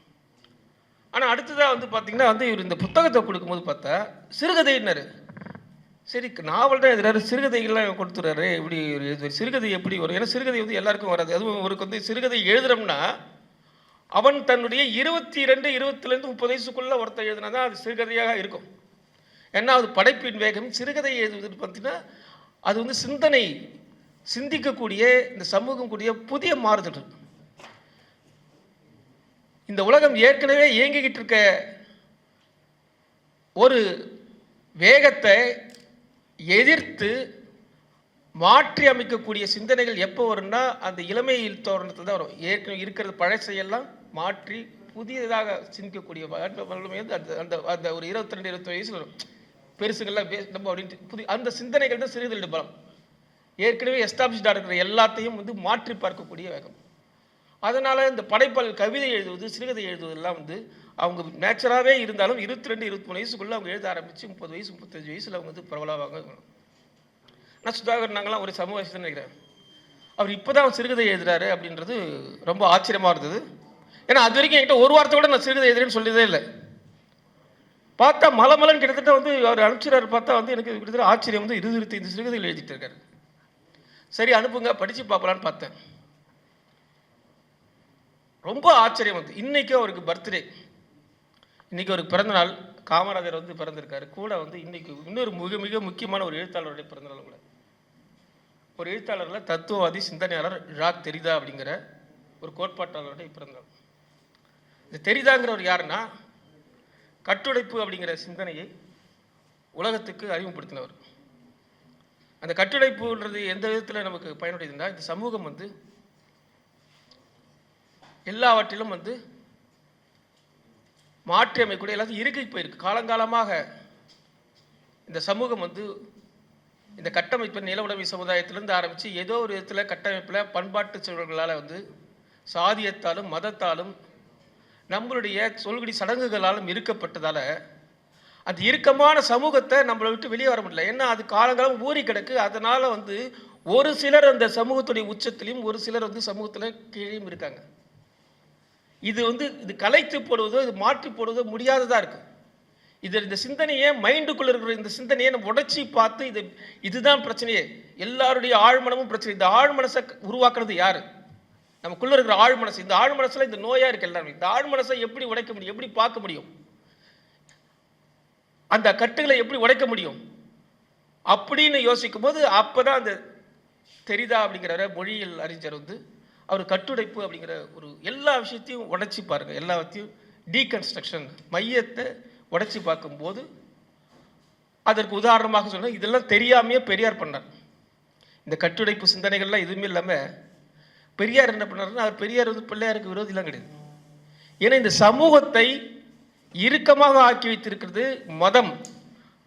ஆனால் அடுத்ததாக வந்து பார்த்திங்கன்னா வந்து இவர் இந்த புத்தகத்தை கொடுக்கும்போது பார்த்தா சிறுகதைன்னாரு. சரி நாவல் தான் எழுதுறாரு, சிறுகதைகள்லாம் கொடுத்துறாரு, இப்படி ஒரு சிறுகதை எப்படி வரும்? ஏன்னா சிறுகதை வந்து எல்லாருக்கும் வராது. அதுவும் அவருக்கு வந்து சிறுகதை எழுதுறோம்னா அவன் தன்னுடைய 22, 20 30 வயசுக்குள்ளே ஒருத்தர் எழுதுனா தான் அது சிறுகதையாக இருக்கும். ஏன்னா அது படைப்பின் வேகம். சிறுகதை எழுதுவது பார்த்திங்கன்னா அது வந்து சிந்திக்கக்கூடிய, இந்த சமூகம் கூடிய புதிய மாறுதல். இந்த உலகம் ஏற்கனவே இயங்கிக்கிட்டு இருக்க ஒரு வேகத்தை எதிர்த்து மாற்றி அமைக்கக்கூடிய சிந்தனைகள் எப்போ வரும்னா அந்த இளமையில் தோரணத்தில் தான் வரும். ஏற்கனவே இருக்கிறது பழசையெல்லாம் மாற்றி புதியதாக சிந்திக்கக்கூடிய வல்லமை வந்து அந்த அந்த ஒரு 22 20 வயசில் வரும். பெருசுங்கள்லாம் நம்ம அப்படின்ட்டு அந்த சிந்தனைகள் தான் சிறுதல் பலம். ஏற்கனவே எஸ்டாப்ளிஷ்டாக இருக்கிற எல்லாத்தையும் வந்து மாற்றி பார்க்கக்கூடிய வேகம். அதனால் இந்த படைப்பாளர் கவிதை எழுதுவது, சிறுகதை எழுதுவதெல்லாம் வந்து அவங்க நேச்சராகவே இருந்தாலும் 22 23 வயசுக்குள்ளே அவங்க எழுத ஆரம்பித்து 30 வயசு 35 வயசில் அவங்க வந்து பிரபலமாக. நான் சுதாகர் நாங்களாம் ஒரு சமூக வயசு தான் நினைக்கிறேன். அவர் இப்போ தான் சிறுகதை எழுதுறாரு அப்படின்றது ரொம்ப ஆச்சரியமாக இருந்தது. ஏன்னா அது வரைக்கும் என்கிட்ட ஒரு வாரத்தை கூட நான் சிறுகதை எழுதுறேன்னு சொல்லியதே இல்லை. பார்த்தா மலமலன்னு கிட்டத்தட்ட வந்து அவர் அனுப்பிச்சிடாரு. பார்த்தா வந்து எனக்கு கிட்டத்தட்ட ஆச்சரியம் வந்து 25 சிறுகதைகள் எழுதிட்டு இருக்காரு. சரி அனுப்புங்க படித்து பார்க்கலான்னு பார்த்தேன். ரொம்ப ஆச்சரியம் வந்து இன்றைக்கும் அவருக்கு பர்த்டே, இன்றைக்கி அவருக்கு பிறந்தநாள். காமராஜர் வந்து பிறந்திருக்காரு கூட. வந்து இன்றைக்கி இன்னொரு மிக மிக முக்கியமான ஒரு எழுத்தாளருடைய பிறந்தநாள் கூட. ஒரு எழுத்தாளரில் தத்துவவாதி சிந்தனையாளர் ஜாக் தெரிதா அப்படிங்கிற ஒரு கோட்பாட்டாளருடைய பிறந்தநாள். இந்த தெரிதாங்கிறவர் யாருன்னா கட்டுடைப்பு அப்படிங்கிற சிந்தனையை உலகத்துக்கு அறிமுகப்படுத்தினவர். அந்த கட்டுடைப்புன்றது எந்த விதத்தில் நமக்கு பயனுடையதுன்னா இந்த சமூகம் வந்து எல்லாவற்றிலும் வந்து மாற்றி அமைக்கக்கூடிய எல்லாத்தையும் இருக்கை போயிருக்கு. காலங்காலமாக இந்த சமூகம் வந்து இந்த கட்டமைப்பு நில உடைமை சமுதாயத்திலேருந்து ஆரம்பித்து ஏதோ ஒரு விதத்தில் கட்டமைப்பில் பண்பாட்டு சூழல்களால் வந்து சாதியத்தாலும் மதத்தாலும் நம்மளுடைய சொல்குடி சடங்குகளாலும் இருக்கப்பட்டதால் அந்த இறுக்கமான சமூகத்தை நம்மளை விட்டு வெளியே வர முடியல. ஏன்னா அது காலங்காலம் ஊறி கிடக்கு. அதனால் வந்து ஒரு சிலர் அந்த சமூகத்துடைய உச்சத்திலையும் ஒரு சிலர் வந்து சமூகத்தில் கீழேயும் இருக்காங்க. இது வந்து இது கலைத்து போடுவதோ இது மாற்றி போடுவதோ முடியாததாக இருக்குது. இந்த சிந்தனையை மைண்டுக்குள்ளே இருக்கிற இந்த சிந்தனையை நம்ம உடைச்சி பார்த்து இதுதான் பிரச்சனையே. எல்லாருடைய ஆழ்மனமும் பிரச்சனை. இந்த ஆழ்மனசை உருவாக்குறது யார்? நமக்குள்ளே இருக்கிற ஆழ்மனசு. இந்த ஆழ்மனசில் இந்த நோயாக இருக்குது எல்லாருமே. இந்த ஆழ்மனசை எப்படி உடைக்க முடியும்? எப்படி பார்க்க முடியும்? அந்த கட்டுகளை எப்படி உடைக்க முடியும் அப்படின்னு யோசிக்கும் போது அப்போ தான் அந்த தெரிதா அப்படிங்கிற மொழியியல் அறிஞர் வந்து அவர் கட்டுடைப்பு அப்படிங்கிற ஒரு எல்லா விஷயத்தையும் உடைச்சி பாருங்கள். எல்லாத்தையும் டீகன்ஸ்ட்ரக்ஷன் மையத்தை உடைச்சி பார்க்கும்போது அதற்கு உதாரணமாக சொன்னால் இதெல்லாம் தெரியாமையே பெரியார் பண்ணார். இந்த கட்டுடைப்பு சிந்தனைகள்லாம் எதுவுமே இல்லாமல் பெரியார் என்ன பண்ணாருன்னா, அவர் பெரியார் வந்து பிள்ளையாருக்கு விரோதிலாம் கிடையாது. ஏன்னா இந்த சமூகத்தை இறுக்கமாக ஆக்கி வைத்திருக்கிறது மதம்.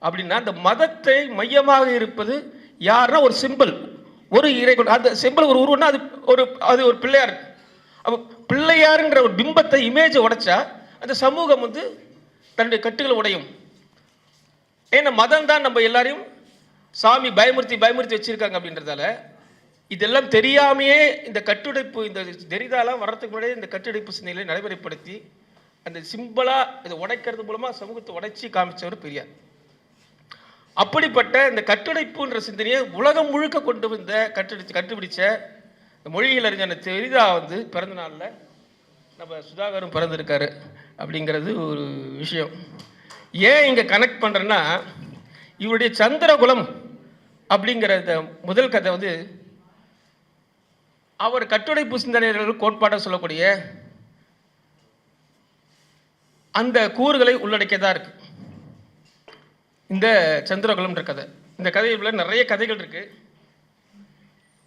அப்படின்னா அந்த மதத்தை மையமாக இருப்பது யாருன்னா ஒரு சிம்பிள், ஒரு இறைவன். அந்த சிம்பிள் ஒரு உருவம்னா அது ஒரு பிள்ளையார். அப்போ பிள்ளையாருங்கிற ஒரு பிம்பத்தை இமேஜை உடைச்சா அந்த சமூகம் வந்து தன்னுடைய கட்டுகளை உடையும். ஏன்னா மதம் தான் நம்ம எல்லாரையும் சாமி பயமுறுத்தி வச்சிருக்காங்க. அப்படின்றதால இதெல்லாம் தெரியாமையே இந்த கட்டுடைப்பு இந்த தெரிதாலாம் வர்றதுக்கு முன்னாடியே இந்த கட்டுடைப்பு சிந்தனைகளை நடைமுறைப்படுத்தி அந்த சிம்பிளாக இதை உடைக்கிறது மூலமாக சமூகத்தை உடைச்சி காமிச்சவர் பெரியார். அப்படிப்பட்ட இந்த கட்டுடைப்புன்ற சிந்தனையை உலகம் முழுக்க கொண்டு வந்த கண்டுபிடிச்ச மொழியியல் அறிஞர் தெரிதா வந்து பிறந்த நாளில் நம்ம சுதாகரும் பிறந்திருக்காரு அப்படிங்கிறது ஒரு விஷயம். ஏன் இங்கே கனெக்ட் பண்ணுறேன்னா, இவருடைய சந்திரகுலம் அப்படிங்கிற இந்த முதல் கதை வந்து அவர் கட்டுடைப்பு சிந்தனைகள் கோட்பாட்டை சொல்லக்கூடிய அந்த கூறுகளை உள்ளடக்கியதாக இருக்கு இந்த சந்திரகுலம்ன்ற கதை. இந்த கதையில் நிறைய கதைகள் இருக்கு.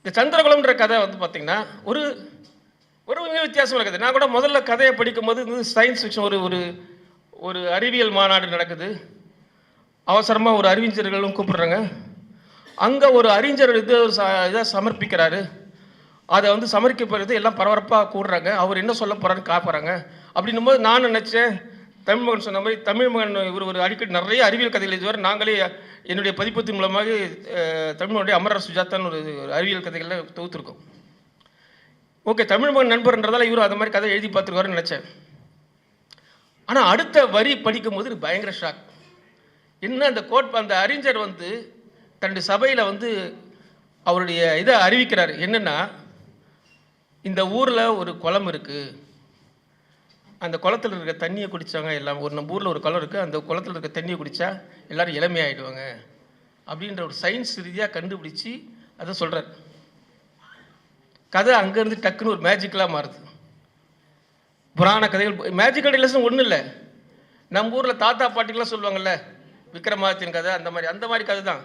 இந்த சந்திரகுலம்ன்ற கதை வந்து பார்த்தீங்கன்னா ஒரு ஒரு மிக வித்தியாசமான கதை. நான் கூட முதல்ல கதையை படிக்கும்போது சயின்ஸ் ஃபிக்ஷன் ஒரு அறிவியல் மாநாடு நடக்குது. அவசரமாக ஒரு அறிஞர்களும் கூப்பிடுறாங்க. அங்கே ஒரு அறிஞர் இதை சமர்ப்பிக்கிறாரு. அதை வந்து சமர்ப்பிக்கிறது எல்லாம் பரபரப்பாக கூடுறாங்க. அவர் என்ன சொல்ல போகிறான்னு காப்பாறாங்க. அப்படின்னும் போது நான் நினச்சேன், தமிழ்மகன் சொன்ன மாதிரி தமிழ்மகன் இவர் ஒரு அடிக்கடி நிறைய அறிவியல் கதைகள் எழுதுவார். நாங்களே என்னுடைய பதிப்பத்தின் மூலமாக தமிழ்மகனுடைய அமரர் சுஜாதான் ஒரு அறிவியல் கதைகளில் தொகுத்துருக்கோம். ஓகே, தமிழ்மகன் நண்பர்ன்றதால இவரும் அது மாதிரி கதை எழுதி பார்த்துருக்காருன்னு நினச்சேன். ஆனால் அடுத்த வரி படிக்கும் போது பயங்கர ஷாக். என்ன அந்த அறிஞர் வந்து தன்னுடைய சபையில் வந்து அவருடைய இதை அறிவிக்கிறார். என்னென்னா, இந்த ஊரில் ஒரு குளம் இருக்குது. அந்த குளத்தில் இருக்க தண்ணியை குடித்தாங்க எல்லாம். நம்ம ஊரில் ஒரு குளம் இருக்குது. அந்த குளத்தில் இருக்க தண்ணியை குடித்தா எல்லோரும் இளமையாகிடுவாங்க அப்படின்ற ஒரு சயின்ஸ் ரீதியாக கண்டுபிடிச்சி அதை சொல்கிறார். கதை அங்கேருந்து டக்குன்னு ஒரு மேஜிக்கலாக மாறுது. புராண கதைகள் மேஜிக்கல் லெசன் ஒன்றும் இல்லை. நம்ம ஊரில் தாத்தா பாட்டிக்கெலாம் சொல்லுவாங்கள்ல, விக்ரமாதித்யன் கதை, அந்த மாதிரி கதை தான்.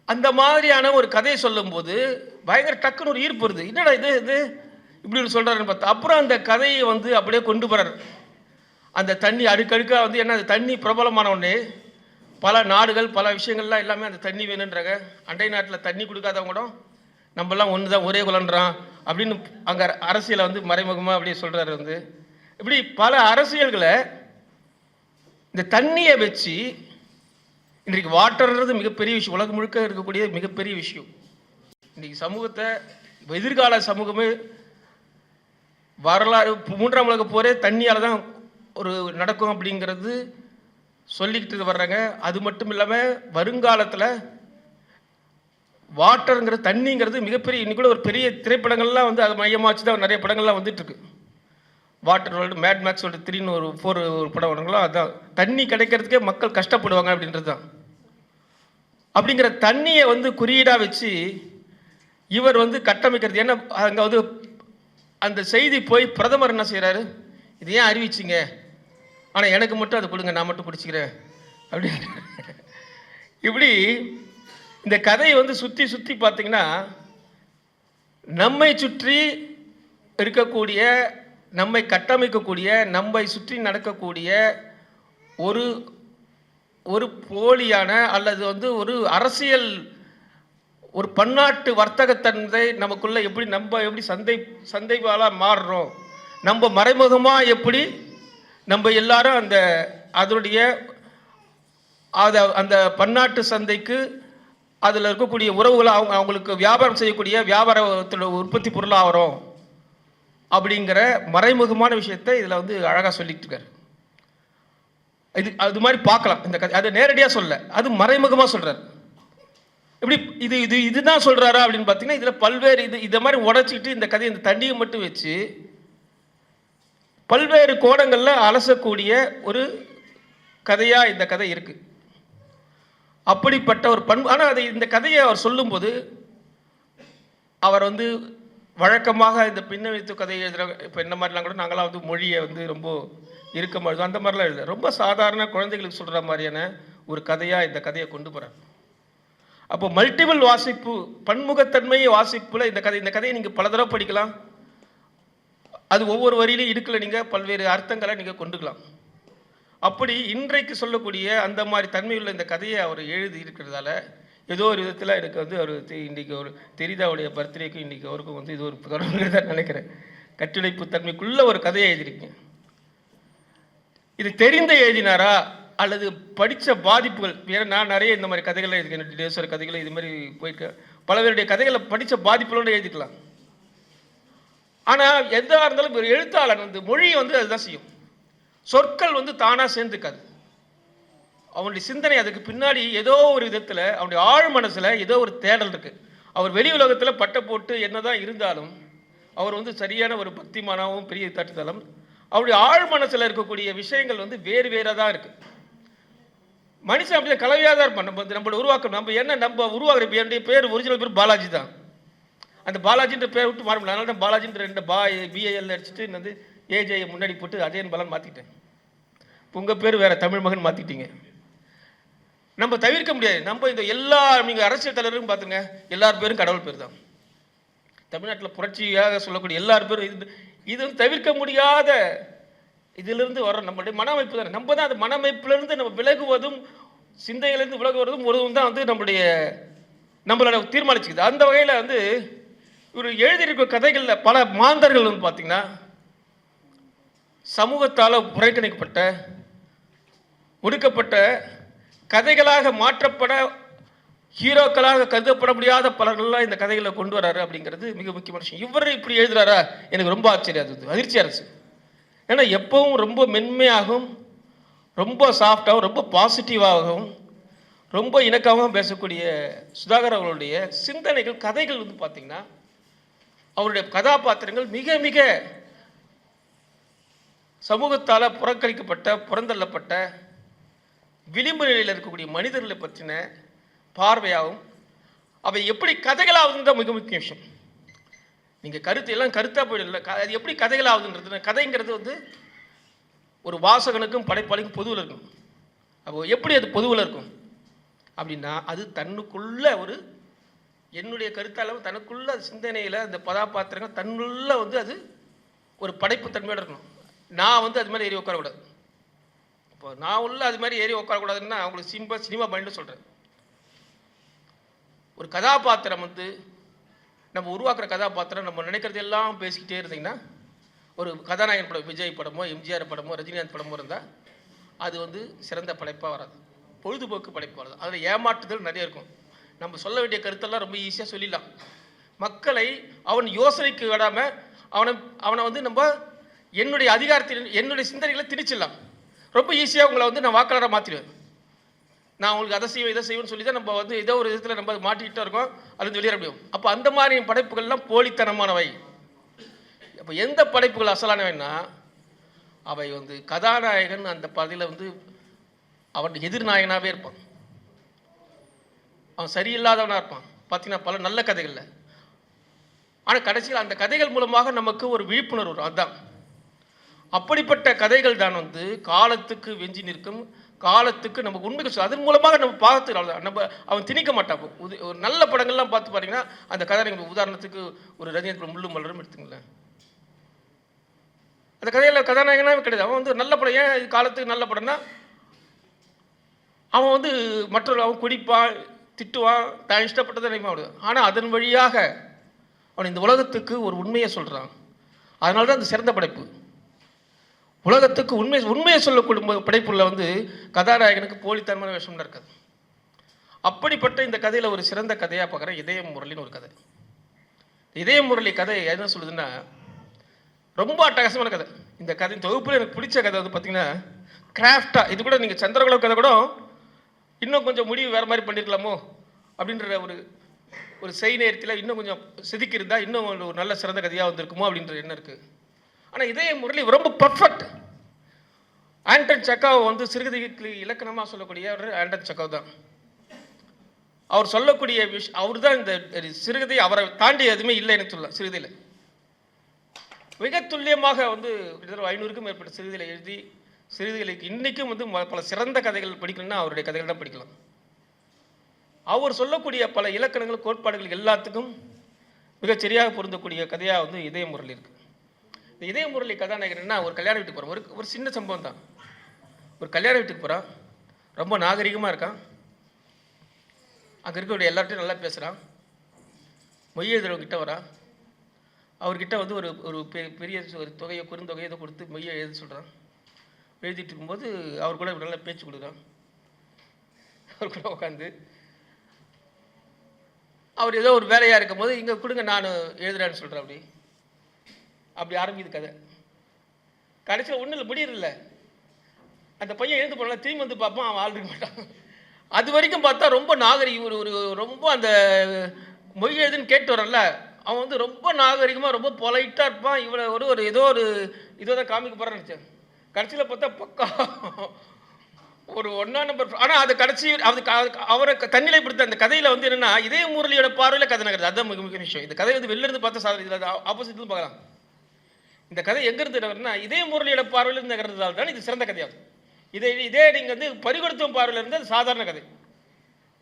அந்த மாதிரியான ஒரு கதையை சொல்லும்போது பயங்கர டக்குன்னு ஒரு ஈர்ப்பு வருது. என்னடா இது இப்படி சொல்கிறாருன்னு பார்த்தா, அப்புறம் அந்த கதையை வந்து அப்படியே கொண்டு போகிறார். அந்த தண்ணி அடுக்கடுக்காக வந்து என்ன, அந்த தண்ணி பிரபலமான உடனே பல நாடுகள் பல விஷயங்கள்லாம் எல்லாமே அந்த தண்ணி வேணுன்றாங்க. அண்டை நாட்டில் தண்ணி கொடுக்காதவங்க கூட நம்மலாம் ஒன்று தான், ஒரே குலன்றான் அப்படின்னு அங்கே அரசியலை வந்து மறைமுகமாக அப்படியே சொல்கிறாரு. வந்து இப்படி பல அரசியல்களை இந்த தண்ணியை வச்சு இன்றைக்கு வாட்டர்ன்றது மிகப்பெரிய விஷயம், உலகம் முழுக்க இருக்கக்கூடிய மிகப்பெரிய விஷயம். இன்றைக்கி சமூகத்தை எதிர்கால சமூகமே வரலாறு 3ஆம் உலக போரே தண்ணியால் தான் ஒரு நடக்கும் அப்படிங்கிறது சொல்லிக்கிட்டு வர்றாங்க. அது மட்டும் இல்லாமல் வருங்காலத்தில் வாட்டருங்கிற தண்ணிங்கிறது மிகப்பெரிய, இன்னைக்கு கூட ஒரு பெரிய திரைப்படங்கள்லாம் வந்து அதை மையமாக வச்சு தான் நிறைய படங்கள்லாம் வந்துட்டுருக்கு. Waterworld, Mad Max world 3ன்னு ஒரு படம் வருங்களோ, அதுதான் தண்ணி கிடைக்கிறதுக்கே மக்கள் கஷ்டப்படுவாங்க அப்படின்றது தான். அப்படிங்கிற தண்ணியை வந்து குறியீடாக வச்சு இவர் வந்து கட்டமைக்கிறது. ஏன்னா அங்கே வந்து அந்த செய்தி போய் பிரதமர் என்ன செய்கிறாரு, இது ஏன் அறிவிச்சிங்க, ஆனால் எனக்கு மட்டும் அதை கொடுங்க, நான் மட்டும் குடிச்சிக்கிறேன் அப்படின்னு. இப்படி இந்த கதையை வந்து சுற்றி பார்த்தீங்கன்னா நம்மை சுற்றி இருக்கக்கூடிய, நம்மை கட்டமைக்கக்கூடிய, நம்மை சுற்றி நடக்கக்கூடிய ஒரு ஒரு போலியான அல்லது வந்து ஒரு அரசியல், ஒரு பன்னாட்டு வர்த்தகத்தன்மை நமக்குள்ள எப்படி எப்படி சந்தைவாளாக மாறுறோம், நம்ம மறைமுகமாக எப்படி நம்ம எல்லாரும் அதனுடைய அந்த பன்னாட்டு சந்தைக்கு அதில் இருக்கக்கூடிய உறவுகளை அவங்களுக்கு வியாபாரம் செய்யக்கூடிய வியாபாரத்தோட உற்பத்தி பொருளாகிறோம் அப்படிங்கிற மறைமுகமான விஷயத்தை இதில் வந்து அழகாக சொல்லிட்டு இருக்காரு. அது மாதிரி பார்க்கலாம் இந்த கதை. அது நேரடியாக சொல்ல, அது மறைமுகமாக சொல்கிறார். இப்படி இதுதான் சொல்கிறாரா அப்படின்னு பார்த்தீங்கன்னா, இதில் பல்வேறு இதை மாதிரி உடச்சிக்கிட்டு இந்த கதையை, இந்த தண்ணியை மட்டும் வச்சு பல்வேறு கோணங்களில் அலசக்கூடிய ஒரு கதையாக இந்த கதை இருக்குது. அப்படிப்பட்ட ஒரு பண்பு. ஆனால் இந்த கதையை அவர் சொல்லும்போது அவர் வந்து வழக்கமாக இந்த பின்னணித்து கதை எழுதுகிற, இப்போ என்ன மாதிரிலாம் கூட நாங்களாம் வந்து மொழியை வந்து ரொம்ப இருக்க எழுதும், அந்த மாதிரிலாம் எழுத ரொம்ப சாதாரண குழந்தைகளுக்கு சொல்கிற மாதிரியான ஒரு கதையாக இந்த கதையை கொண்டு போகிறார். அப்போ மல்டிபிள் வாசிப்பு, பன்முகத்தன்மையை வாசிப்பில் இந்த கதையை நீங்கள் பல தடவை படிக்கலாம். அது ஒவ்வொரு வரியிலையும் இடுக்கில் நீங்கள் பல்வேறு அர்த்தங்களை நீங்கள் கொண்டுக்கலாம். அப்படி இன்றைக்கு சொல்லக்கூடிய அந்த மாதிரி தன்மையுள்ள இந்த கதையை அவர் எழுதி இருக்கிறதால ஏதோ ஒரு விதத்தில் எனக்கு வந்து அவர் இன்றைக்கி ஒரு தெரிதாவுடைய பர்த்டேக்கும் இன்றைக்கி அவருக்கும் வந்து இது ஒரு தொடர்பு தான் நினைக்கிறேன். கட்டுடைப்பு தன்மைக்குள்ள ஒரு கதையை எழுதியிருக்கேன். இது தெரிந்த எழுதினாரா அல்லது படித்த பாதிப்புகள்? ஏன்னா நான் நிறைய இந்த மாதிரி கதைகள்லாம் எழுதிருக்கேன், டேஸ்வர கதைகளை இது மாதிரி போயிருக்கேன். பல பேருடைய கதைகளை படித்த பாதிப்புகளோடு எழுதிக்கலாம். ஆனால் எதாக இருந்தாலும் ஒரு எழுத்தாளன் வந்து மொழியை வந்து அதுதான் செய்யும். சொற்கள் வந்து தானாக சேர்ந்துக்காது. அவனுடைய சிந்தனை அதுக்கு பின்னாடி ஏதோ ஒரு விதத்தில் அவனுடைய ஆழ் மனசில் ஏதோ ஒரு தேடல் இருக்குது. அவர் வெளி உலகத்தில் பட்டை போட்டு என்னதான் இருந்தாலும், அவர் வந்து சரியான ஒரு பக்திமானாவும் பெரிய தட்டுதலும், அவருடைய ஆழ் மனசில் இருக்கக்கூடிய விஷயங்கள் வந்து வேறு வேறாக தான் இருக்குது. மனுஷன் அப்படியே கலவையாக தான் இருப்பான். நம்மளோட உருவாக்கம், நம்ம உருவாக்குற என்னுடைய பேர் ஒரிஜினல் பேர் பாலாஜி தான். அந்த பாலாஜின்ற பேர் விட்டு மாற முடியல. அதனால தான் பாலாஜின்ற 2 பிஏஎல் அடிச்சுட்டு வந்து ஏஜேயை முன்னாடி போட்டு அஜயன் பலன் மாற்றிட்டேன். உங்கள் பேர் வேறு, தமிழ் மகன் மாற்றிட்டீங்க. நம்ம தவிர்க்க முடியாது. நம்ம இந்த நீங்கள் அரசியல் தலைவரும் பார்த்துங்க, எல்லார் பேரும் கடவுள் பேர் தான். தமிழ்நாட்டில் புரட்சியாக சொல்லக்கூடிய எல்லார் பேரும் இது வந்து தவிர்க்க முடியாத இதிலிருந்து வர நம்மளுடைய மன அமைப்பு தானே. நம்ம தான் அந்த மன அமைப்பிலிருந்து நம்ம விலகுவதும், சிந்தையிலிருந்து விலகுவதும் ஒருவரும் தான் வந்து நம்மளோட தீர்மானிச்சுக்குது. அந்த வகையில் வந்து ஒரு எழுதியிருக்கிற கதைகளில் பல மாந்தர்கள் வந்து பார்த்திங்கன்னா சமூகத்தால் புறக்கணிக்கப்பட்ட, ஒடுக்கப்பட்ட, கதைகளாக மாற்றப்பட ஹீரோக்களாக கருதப்பட முடியாத பலர்கள்லாம் இந்த கதைகளை கொண்டு வராரு அப்படிங்கிறது மிக முக்கியமான விஷயம். இவர் இப்படி எழுதுறாரா, எனக்கு ரொம்ப ஆச்சரியம், அது அதிர்ச்சியாக இருந்துச்சு. ஏன்னா எப்பவும் ரொம்ப மென்மையாகவும், ரொம்ப சாஃப்டாகவும், ரொம்ப பாசிட்டிவாகவும், ரொம்ப இணக்கமாகவும் பேசக்கூடிய சுதாகர் அவர்களுடைய சிந்தனைகள், கதைகள் வந்து பார்த்திங்கன்னா அவருடைய கதாபாத்திரங்கள் மிக மிக சமூகத்தால் புறக்கணிக்கப்பட்ட, புறந்தள்ளப்பட்ட, விளிம்பு நிலையில் இருக்கக்கூடிய மனிதர்களை பற்றின பார்வையாகவும், அவை எப்படி கதைகளாகுதுன்னு தான் மிக முக்கிய விஷயம். நீங்கள் எல்லாம் கருத்தாக போயிடல, அது எப்படி கதைகளாகுதுன்றது. கதைங்கிறது வந்து ஒரு வாசகனுக்கும் படைப்பாளிக்கும் பொதுவில் இருக்கும். அப்போ எப்படி அது பொதுவில் இருக்கும் அப்படின்னா, அது தன்னுக்குள்ள ஒரு, என்னுடைய கருத்தாலும் தனக்குள்ள அது சிந்தனையில் அந்த கதாபாத்திரங்கள் தன்னுள்ள வந்து அது ஒரு படைப்பு தன்மையோடு இருக்கணும். நான் வந்து அது மாதிரி ஏறி உட்காரக்கூடாது. இப்போ நான் உள்ள அது மாதிரி ஏறி உட்காரக்கூடாதுன்னா அவங்களுக்கு சினிமா மைண்டு சொல்கிறேன். ஒரு கதாபாத்திரம் வந்து நம்ம உருவாக்குற கதாபாத்திரம் நம்ம நினைக்கிறது எல்லாம் பேசிக்கிட்டே இருந்தீங்கன்னா, ஒரு கதாநாயகன் படம், விஜய் படமோ எம்ஜிஆர் படமோ ரஜினிகாந்த் படமோ இருந்தால் அது வந்து சிறந்த படைப்பாக வராது, பொழுதுபோக்கு படைப்பு வராது. அதில் ஏமாற்றுதல் நிறைய இருக்கும். நம்ம சொல்ல வேண்டிய கருத்தெல்லாம் ரொம்ப ஈஸியாக சொல்லிடலாம். மக்களை அவன் யோசனைக்கு விடாமல் அவனை வந்து நம்ம என்னுடைய அதிகாரத்தில் என்னுடைய சிந்தனைகளை திணிச்சிடலாம். ரொம்ப ஈஸியாக உங்களை வந்து நான் வாக்காளராக மாற்றிடுவேன். நான் உங்களுக்கு அதை செய்வேன், இதை செய்வேன்னு சொல்லி தான் நம்ம வந்து ஏதோ ஒரு விதத்தில் நம்ம மாட்டிக்கிட்டே இருக்கோம், அது வெளியேற முடியும். அப்போ அந்த மாதிரி படைப்புகள்லாம் போலித்தனமானவை. அப்போ எந்த படைப்புகள் அசலானவைன்னா, அவை வந்து கதாநாயகன் அந்த பதில வந்து அவன் எதிர்நாயகனாகவே இருப்பான். அவன் சரியில்லாதவனாக இருப்பான். பார்த்தீங்கன்னா பல நல்ல கதைகளில். ஆனால் கடைசியில் அந்த கதைகள் மூலமாக நமக்கு ஒரு விழிப்புணர்வு வரும். அதுதான் அப்படிப்பட்ட கதைகள் தான் வந்து காலத்துக்கு வெஞ்சி நிற்கும், காலத்துக்கு நமக்கு உண்மைக்கு அதன் மூலமாக நம்ம பார்த்து நம்ம அவன் திணிக்க மாட்டான். ஒரு நல்ல படங்கள்லாம் பார்த்து பார்த்தீங்கன்னா அந்த கதாநாயகன் உதாரணத்துக்கு ஒரு ரஜினி முள்ளும் மலரும் எடுத்துங்களேன். அந்த கதையில் கதாநாயகனாவே கிடையாது. அவன் வந்து நல்ல படம். ஏன் இது காலத்துக்கு நல்ல படம்னா அவன் வந்து அவன் குடிப்பான், திட்டுவான், தான் இஷ்டப்பட்டதை நினைப்பான். ஆனால் அதன் வழியாக அவன் இந்த உலகத்துக்கு ஒரு உண்மையை சொல்கிறான். அதனால தான் அந்த சிறந்த படைப்பு. உலகத்துக்கு உண்மையை சொல்லக்கூடிய படைப்புள்ள வந்து கதாநாயகனுக்கு போலித்தன்மையான விஷயம்லாம் இருக்காது. அப்படிப்பட்ட இந்த கதையில் ஒரு சிறந்த கதையாக பார்க்குறேன் இதயம் முரளின்னு ஒரு கதை. இதயம் முரளி கதை என்ன சொல்லுதுன்னா ரொம்ப அட்டகாசமான கதை. இந்த கதை தொகுப்பில் எனக்கு பிடிச்ச கதை வந்து பார்த்தீங்கன்னா கிராஃப்டாக, இது கூட நீங்கள் சந்திரகுல கதை கூட இன்னும் கொஞ்சம் முடிவு வேறு மாதிரி பண்ணியிருக்கலாமோ அப்படின்ற ஒரு செய் நேரத்தில் இன்னும் கொஞ்சம் செதுக்கியிருந்தா இன்னும் ஒரு நல்ல சிறந்த கதையாக வந்திருக்குமோ அப்படின்ற எண்ணம் இருக்குது. ஆனால் இதே முரளி ரொம்ப பர்ஃபெக்ட். ஆண்டன் சக்காவை வந்து சிறுகதைக்கு இலக்கணமாக சொல்லக்கூடிய ஆண்டன் சக்காவ் தான். அவர் சொல்லக்கூடிய அவர் தான் இந்த சிறுகதை, அவரை தாண்டி எதுவுமே இல்லை எனக்கு சொல்லலாம். சிறுகதையில் மிக துல்லியமாக வந்து கிட்டத்தட்ட 500க்கும் மேற்பட்ட சிறுகதைகளை எழுதி சிறுகதைகளுக்கு இன்றைக்கும் வந்து பல சிறந்த கதைகள் படிக்கணும்னா அவருடைய கதைகள் தான் படிக்கலாம். அவர் சொல்லக்கூடிய பல இலக்கணங்கள் கோட்பாடுகள் எல்லாத்துக்கும் மிகச்சரியாக பொருந்தக்கூடிய கதையாக வந்து இதய முரளி இருக்குது. இந்த இதய முரளி கதாநாயகன்னா ஒரு கல்யாண வீட்டுக்கு போகிறான். ஒரு சின்ன சம்பவம் தான். ஒரு கல்யாண வீட்டுக்கு போகிறான், ரொம்ப நாகரிகமாக இருக்கான், அங்கே இருக்கக்கூடிய எல்லார்ட்டையும் நல்லா பேசுகிறான், மொய் எழுதுறவங்கிட்ட வரான். அவர்கிட்ட வந்து ஒரு பெரிய ஒரு தொகையை குறுந்தொகையை இதை கொடுத்து மொய்யை எழுத சொல்கிறான். எழுதிட்டு இருக்கும்போது அவர் கூட நல்லா பேச்சு கொடுக்குறான். அவர் கூட உட்காந்து அவர் ஏதோ ஒரு வேலையாக இருக்கும் போது இங்கே கொடுங்க நான் எழுதுறான்னு சொல்கிறேன். அப்படி ஆரம்பிக்குது கதை. கடைசியில் ஒன்றும் இல்லை, முடியறதில்ல. அந்த பையன் எழுந்து போனால திரும்பி வந்து பார்ப்பான், அவன் ஆள் இருக்க மாட்டான். அது வரைக்கும் பார்த்தா ரொம்ப நாகரிகம், ஒரு ரொம்ப அந்த மொய் எழுதுன்னு கேட்டு வரல, அவன் வந்து ரொம்ப நாகரிகமாக ரொம்ப பொலைட்டாக இருப்பான். இவனை ஒரு ஏதோ தான் காமிக்க போகிறான்னு நினச்சேன். கடைசியில் பார்த்தா பக்கா ஒரு 1ஆம் நம்பர். ஆனால் அது கடைசி அவரை தன்னிலைப்படுத்த அந்த கதையில் வந்து என்னென்னா இதே முரளியோட பார்வையில் கதை நகருது. அதுதான் மிக முக்கிய விஷயம். இந்த கதை வந்து வெளிலிருந்து பார்த்தா சாதனை, இதில் ஆப்போசிட்லும் பார்க்கலாம். இந்த கதை எங்கேருந்து நகருன்னா இதே முரளியோட பார்வையிலிருந்து நகர்றதால் தான் இது சிறந்த கதையாகும். இதே நீங்கள் வந்து பரிகொடுத்தும் பார்வையில் இருந்து அது சாதாரண கதை.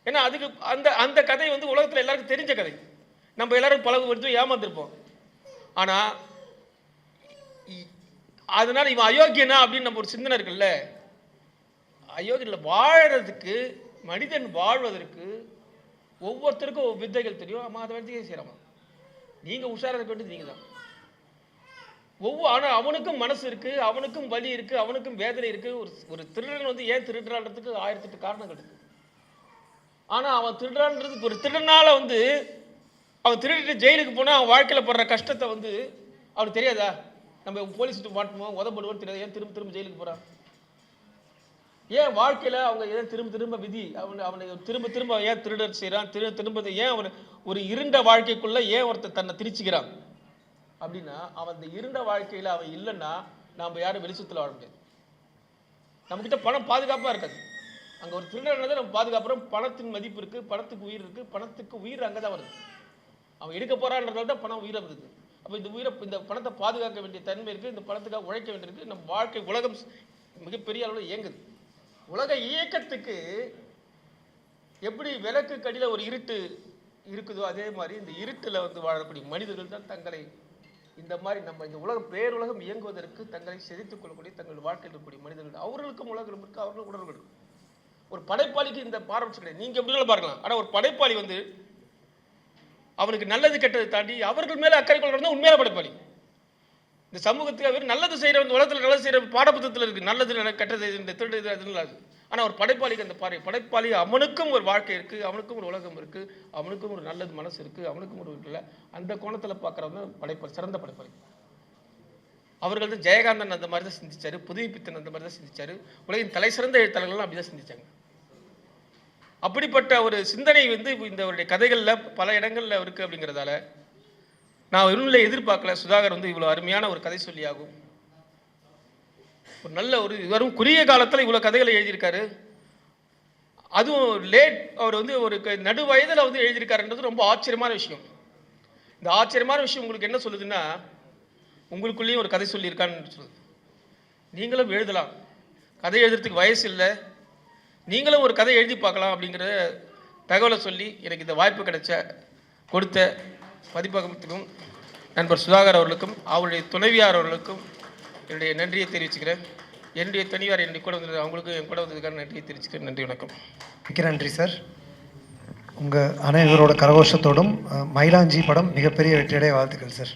ஏன்னா அதுக்கு அந்த கதை வந்து உலகத்தில் எல்லாருக்கும் தெரிஞ்ச கதை. நம்ம எல்லாரும் பழகுபடுத்தும் ஏமாந்துருப்போம். ஆனால் அதனால இவன் அயோக்கியனா அப்படின்னு நம்ம ஒரு சிந்தனை இருக்குல்ல, அயோக்கியில் வாழறதுக்கு, மனிதன் வாழ்வதற்கு ஒவ்வொருத்தருக்கும் வித்தைகள் தெரியும். அம்மா அதை வச்சு செய்யறாமா, நீங்கள் உஷாராக இருக்க வேண்டியது நீங்கள் தான். ஆனால் அவனுக்கும் மனசு இருக்குது, அவனுக்கும் வலி இருக்குது, அவனுக்கும் வேதனை இருக்குது. ஒரு திருடன் வந்து ஏன் திருடுறான்றதுக்கு 1008 காரணங்கள் இருக்குது. ஆனால் அவன் திருடுறான்றதுக்கு ஒரு திருடனால் வந்து அவன் திருடிட்டு ஜெயிலுக்கு போனால் அவன் வாழ்க்கையில் படுற கஷ்டத்தை வந்து அவனுக்கு தெரியாதா? நம்ம போலீஸ்கிட்ட மாட்டுவோம், உதப்படுவோன்னு தெரியாது. ஏன் திரும்ப ஜெயிலுக்கு போகிறான்? ஏன் வாழ்க்கையில் அவங்க ஏன் திரும்ப விதி அவனை திரும்ப ஏன் திருடர் செய்கிறான்? திரும்ப ஏன் அவன் ஒரு இருண்ட வாழ்க்கைக்குள்ளே ஏன் ஒருத்தர் தன்னை திரிச்சுக்கிறான் அப்படின்னா, அவன் அந்த இருண்ட வாழ்க்கையில் அவன் இல்லைன்னா நாம் யாரும் வெளிச்சத்தில் வாழ முடியாது. நம்மக்கிட்ட பணம் பாதுகாப்பாக இருக்காது. அங்கே ஒரு திருடனாக நம்ம பாதுகாப்புறோம். பணத்தின் மதிப்பு இருக்குது, பணத்துக்கு உயிர் இருக்குது. பணத்துக்கு உயிர் அங்கே தான் வருது. அவன் எடுக்க போகிறான்றதால தான் பணம் உயிரை வருது. அப்போ இந்த பணத்தை பாதுகாக்க வேண்டிய தன்மை இருக்குது. இந்த பணத்துக்காக உழைக்க வேண்டியிருக்கு. நம்ம வாழ்க்கை உலகம் மிகப்பெரிய அளவில் இயங்குது. உலக இயக்கத்துக்கு எப்படி விளக்கு கடியில் ஒரு இருட்டு இருக்குதோ அதே மாதிரி இந்த இருட்டில் வந்து வாழக்கூடிய மனிதர்கள் தான் தங்களை இந்த மாதிரி நம்ம இந்த உலகம் பேருலகம் இயங்குவதற்கு தங்களை சிதைத்துக் கொள்ளக்கூடிய தங்கள் வாழ்க்கையில் இருக்கக்கூடிய மனிதர்கள். அவர்களுக்கும் உலகம் இருக்குது, அவர்களுக்கும் உணர்வுகள் இருக்குது. ஒரு படைப்பாளிக்கு இந்த பார்வை கிடையாது. நீங்கள் எப்படி பார்க்கலாம். ஆனால் ஒரு படைப்பாளி வந்து அவனுக்கு நல்லது கெட்டதை தாண்டி அவர்கள் மேலே அக்கறை கொள்றது உண்மையான படைப்பாளி. இந்த சமூகத்துக்கு அவர் நல்லது செய்கிற உலகத்தில் நல்லது செய்கிற பாடப்புத்தகத்தில் இருக்குது. நல்லது கெட்டது இந்த திருடு அதுன்னு. ஆனால் ஒரு படைப்பாளிக்கு அந்த படைப்பாளி அவனுக்கும் ஒரு வாழ்க்கை இருக்குது, அவனுக்கும் ஒரு உலகம் இருக்குது, அவனுக்கும் ஒரு நல்லது மனசு இருக்குது, அவனுக்கும் ஒரு இல்லை. அந்த கோணத்தில் பார்க்குறவங்க படைப்பாளி, சிறந்த படைப்பாளி. அவர்கள் தான் ஜெயகாந்தன் அந்த மாதிரி தான் சிந்திச்சார், புதுமைப்பித்தன் அந்த மாதிரி தான் சிந்திச்சார். உலகின் தலை சிறந்த எழுத்தாளர்கள்லாம் அப்படி தான் சிந்திச்சாங்க. அப்படிப்பட்ட ஒரு சிந்தனை வந்து இந்த கதைகளில் பல இடங்களில் இருக்குது. அப்படிங்கிறதால நான் இன்னும் எதிர்பார்க்கல சுதாகர் வந்து இவ்வளோ அருமையான ஒரு கதை சொல்லியாகும். ஒரு நல்ல வரும் குறுகிய காலத்தில் இவ்வளோ கதைகளை எழுதியிருக்காரு. அதுவும் அவர் வந்து ஒரு நடு வயதில் வந்து எழுதியிருக்காருன்றது ரொம்ப ஆச்சரியமான விஷயம். இந்த ஆச்சரியமான விஷயம் உங்களுக்கு என்ன சொல்லுதுன்னா, உங்களுக்குள்ளேயும் ஒரு கதை சொல்லியிருக்கான்னு சொல்லுது. நீங்களும் எழுதலாம். கதை எழுதுறதுக்கு வயசு இல்லை, நீங்களும் ஒரு கதை எழுதி பார்க்கலாம் அப்படிங்கிற தகவலை சொல்லி எனக்கு இந்த வாய்ப்பு கொடுத்த பதிப்பகத்துக்கும் நண்பர் சுதாகர் அவர்களுக்கும் அவருடைய துணைவியார் அவர்களுக்கும் என்னுடைய நன்றியை தெரிவிச்சுக்கிறேன். என்னுடைய துணைவியார் என்னுடைய கூட வந்தது, அவங்களுக்கும் என் கூட வந்ததுக்கான நன்றியை தெரிவிச்சுக்கிறேன். நன்றி, வணக்கம். மிக்க நன்றி சார். உங்கள் அனைவரோட கரகோஷத்தோடும் மயிலாஞ்சி படம் மிகப்பெரிய வெற்றியடைய வாழ்த்துக்கள் சார்.